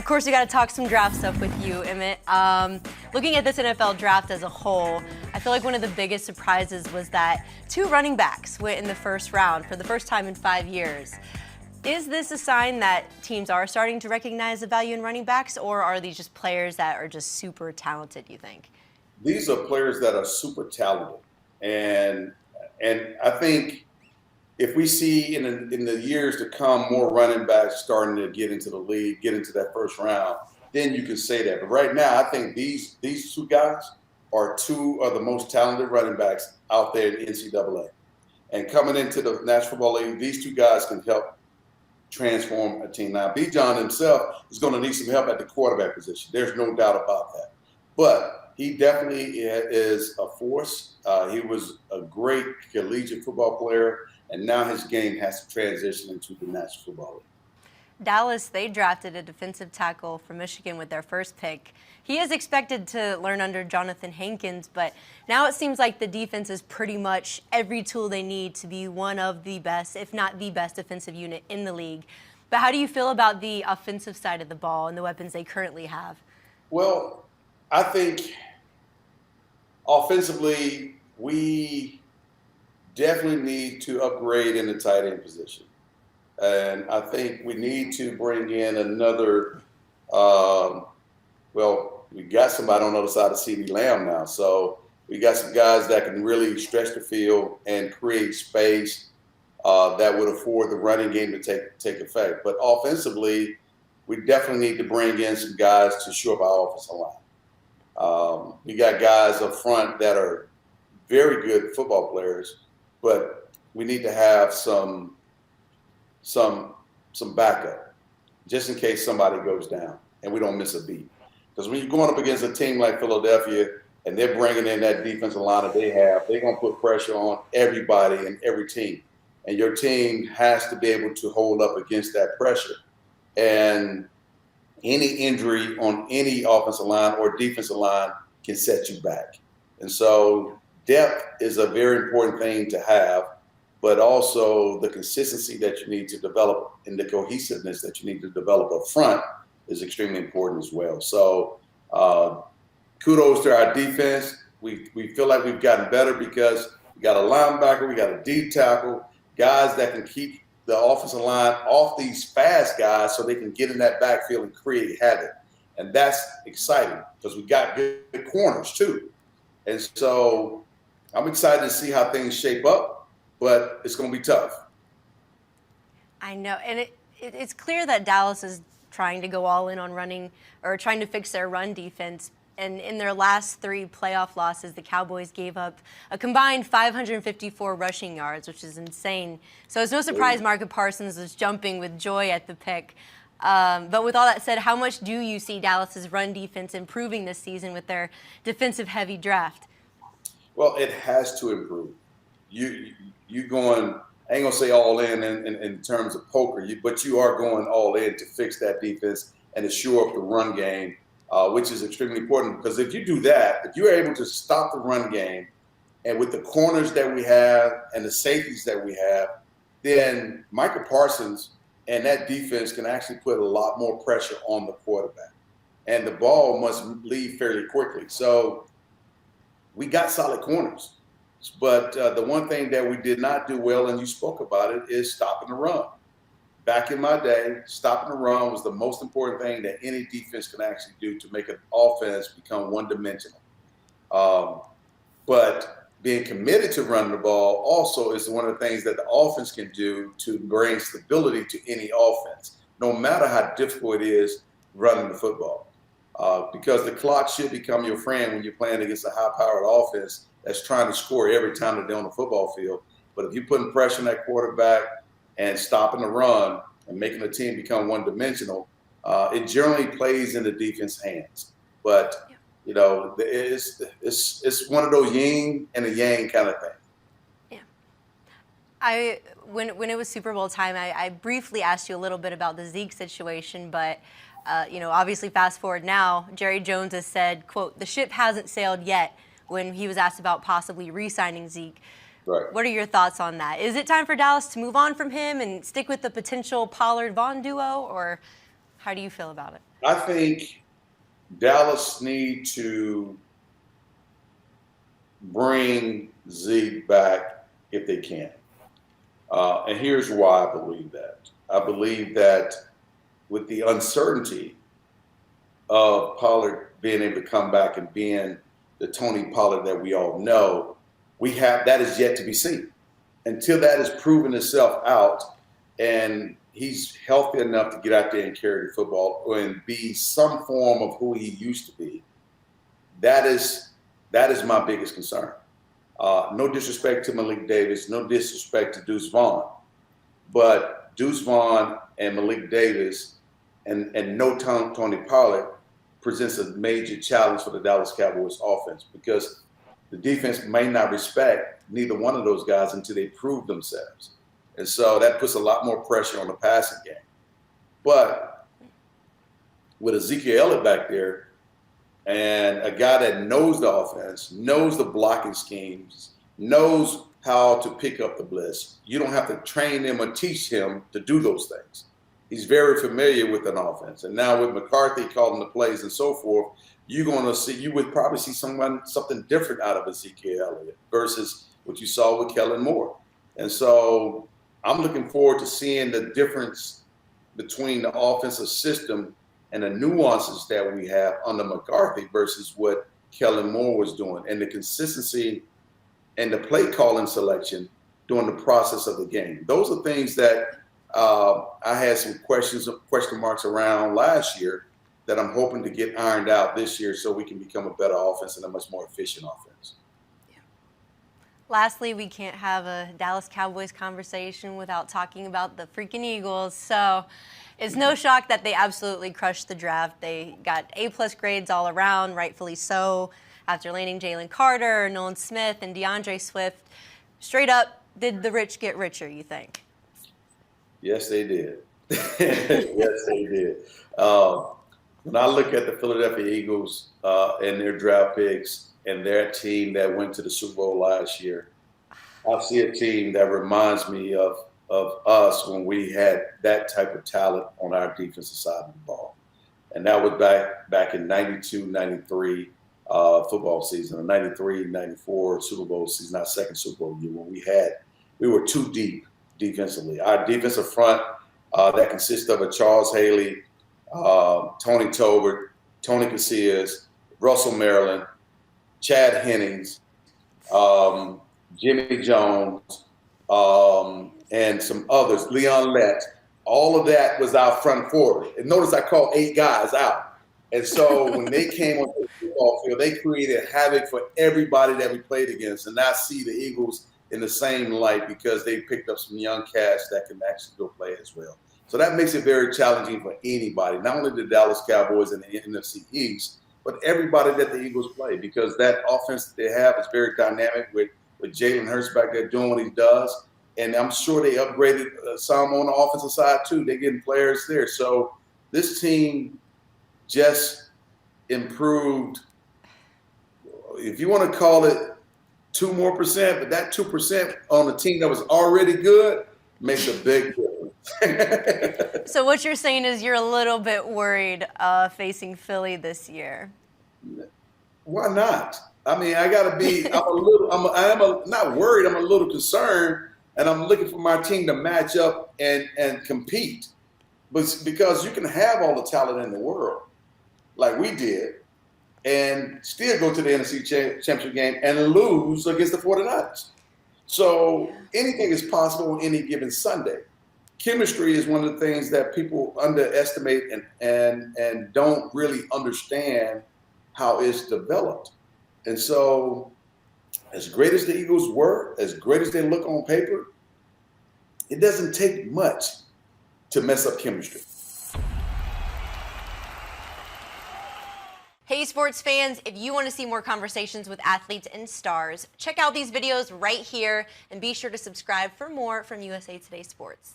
course, we got to talk some draft stuff with you, Emmitt. Looking at this NFL draft as a whole, I feel like one of the biggest surprises was that 2 running backs went in the first round for the first time in 5 years. Is this a sign that teams are starting to recognize the value in running backs, or are these just players that are just super talented, you think? These are players that are super talented. And I think if we see in the years to come more running backs starting to get into the league, get into that first round, then you can say that. But right now, I think these 2 guys are 2 of the most talented running backs out there in the NCAA. And coming into the National Football League, these 2 guys can help transform a team. Now, Bijan himself is going to need some help at the quarterback position. There's no doubt about that. But he definitely is a force. He was a great collegiate football player, and now his game has to transition into the National Football League. Dallas, they drafted a defensive tackle from Michigan with their first pick. He is expected to learn under Jonathan Hankins, but now it seems like the defense is pretty much every tool they need to be one of the best, if not the best, defensive unit in the league. But how do you feel about the offensive side of the ball and the weapons they currently have? Well, I think offensively, we definitely need to upgrade in the tight end position. And I think we need to bring in another, we got somebody on the other side of CeeDee Lamb now. So we got some guys that can really stretch the field and create space that would afford the running game to take effect. But offensively, we definitely need to bring in some guys to shore up our offensive line. We got guys up front that are very good football players, but we need to have some backup just in case somebody goes down and we don't miss a beat. Because when you're going up against a team like Philadelphia and they're bringing in that defensive line that they have, they're going to put pressure on everybody and every team. And your team has to be able to hold up against that pressure. And any injury on any offensive line or defensive line can set you back. And so depth is a very important thing to have, but also the consistency that you need to develop and the cohesiveness that you need to develop up front is extremely important as well. So kudos to our defense. We feel like we've gotten better because we got a linebacker, we got a D tackle, guys that can keep the offensive line off these fast guys so they can get in that backfield and create havoc. And that's exciting because we got good corners too. And so I'm excited to see how things shape up, but it's going to be tough. I know. And it's clear that Dallas is trying to go all in on running or trying to fix their run defense. And in their last 3 playoff losses, the Cowboys gave up a combined 554 rushing yards, which is insane. So it's no surprise Micah Parsons was jumping with joy at the pick. But with all that said, how much do you see Dallas's run defense improving this season with their defensive-heavy draft? Well, it has to improve. You going, I ain't going to say all in terms of poker, but you are going all in to fix that defense and to shore up the run game, which is extremely important. Because if you do that, if you're able to stop the run game, and with the corners that we have and the safeties that we have, then Micah Parsons and that defense can actually put a lot more pressure on the quarterback. And the ball must leave fairly quickly. So we got solid corners. But the one thing that we did not do well, and you spoke about it, is stopping the run. Back in my day, stopping the run was the most important thing that any defense can actually do to make an offense become one-dimensional. But being committed to running the ball also is one of the things that the offense can do to bring stability to any offense, no matter how difficult it is running the football. Because the clock should become your friend when you're playing against a high-powered offense that's trying to score every time that they're on the football field. But if you're putting pressure on that quarterback and stopping the run and making the team become one-dimensional, it generally plays in the defense's hands. But you know, it's one of those yin and a yang kind of thing. Yeah. When it was Super Bowl time, I briefly asked you a little bit about the Zeke situation, but obviously fast forward now, Jerry Jones has said, quote, "The ship hasn't sailed yet," when he was asked about possibly re-signing Zeke. Right. What are your thoughts on that? Is it time for Dallas to move on from him and stick with the potential Pollard-Vaughn duo, or? How do you feel about it? I think Dallas need to bring Zeke back if they can. And here's why I believe that. I believe that with the uncertainty of Pollard being able to come back and being the Tony Pollard that we all know, that is yet to be seen. Until that has proven itself out and he's healthy enough to get out there and carry the football and be some form of who he used to be, that is my biggest concern. No disrespect to Malik Davis, no disrespect to Deuce Vaughn, but Deuce Vaughn and Malik Davis and no Tony Pollard presents a major challenge for the Dallas Cowboys offense because the defense may not respect neither one of those guys until they prove themselves. And so that puts a lot more pressure on the passing game. But with Ezekiel Elliott back there and a guy that knows the offense, knows the blocking schemes, knows how to pick up the blitz, you don't have to train him or teach him to do those things. He's very familiar with an offense. And now with McCarthy calling the plays and so forth, you would probably see something different out of Ezekiel Elliott versus what you saw with Kellen Moore. And so I'm looking forward to seeing the difference between the offensive system and the nuances that we have under McCarthy versus what Kellen Moore was doing and the consistency and the play calling selection during the process of the game. Those are things that I had some question marks around last year that I'm hoping to get ironed out this year so we can become a better offense and a much more efficient offense. Yeah. Lastly, we can't have a Dallas Cowboys conversation without talking about the freaking Eagles. So it's no shock that they absolutely crushed the draft. They got A+ grades all around, rightfully so, after landing Jalen Carter, Nolan Smith, and DeAndre Swift. Straight up, did the rich get richer, you think? Yes, they did. Yes, they did. When I look at the Philadelphia Eagles and their draft picks and their team that went to the Super Bowl last year, I see a team that reminds me of us when we had that type of talent on our defensive side of the ball. And that was back in 92, 93 football season, 93, 94 Super Bowl season, our second Super Bowl year, when we were too deep defensively. Our defensive front that consists of a Charles Haley, Tony Tolbert, Tony Casillas, Russell Maryland, Chad Hennings, Jimmy Jones, and some others, Leon Lett. All of that was our front forward. And notice I called 8 guys out. And so when they came on the football field, they created havoc for everybody that we played against. And I see the Eagles in the same light because they picked up some young cats that can actually go play as well. So that makes it very challenging for anybody, not only the Dallas Cowboys and the NFC East, but everybody that the Eagles play, because that offense that they have is very dynamic with Jalen Hurts back there doing what he does. And I'm sure they upgraded some on the offensive side too. They're getting players there. So this team just improved, if you want to call it 2% more, but that 2% on a team that was already good makes a big difference. So what you're saying is you're a little bit worried facing Philly this year. Why not? I mean, I got to be. I'm not worried. I'm a little concerned, and I'm looking for my team to match up and compete. But because you can have all the talent in the world, like we did, and still go to the NFC Championship game and lose against the 49ers. So anything is possible on any given Sunday. Chemistry is one of the things that people underestimate and don't really understand how it's developed. And so as great as the Eagles were, as great as they look on paper, it doesn't take much to mess up chemistry. Hey, sports fans, if you want to see more conversations with athletes and stars, check out these videos right here and be sure to subscribe for more from USA Today Sports.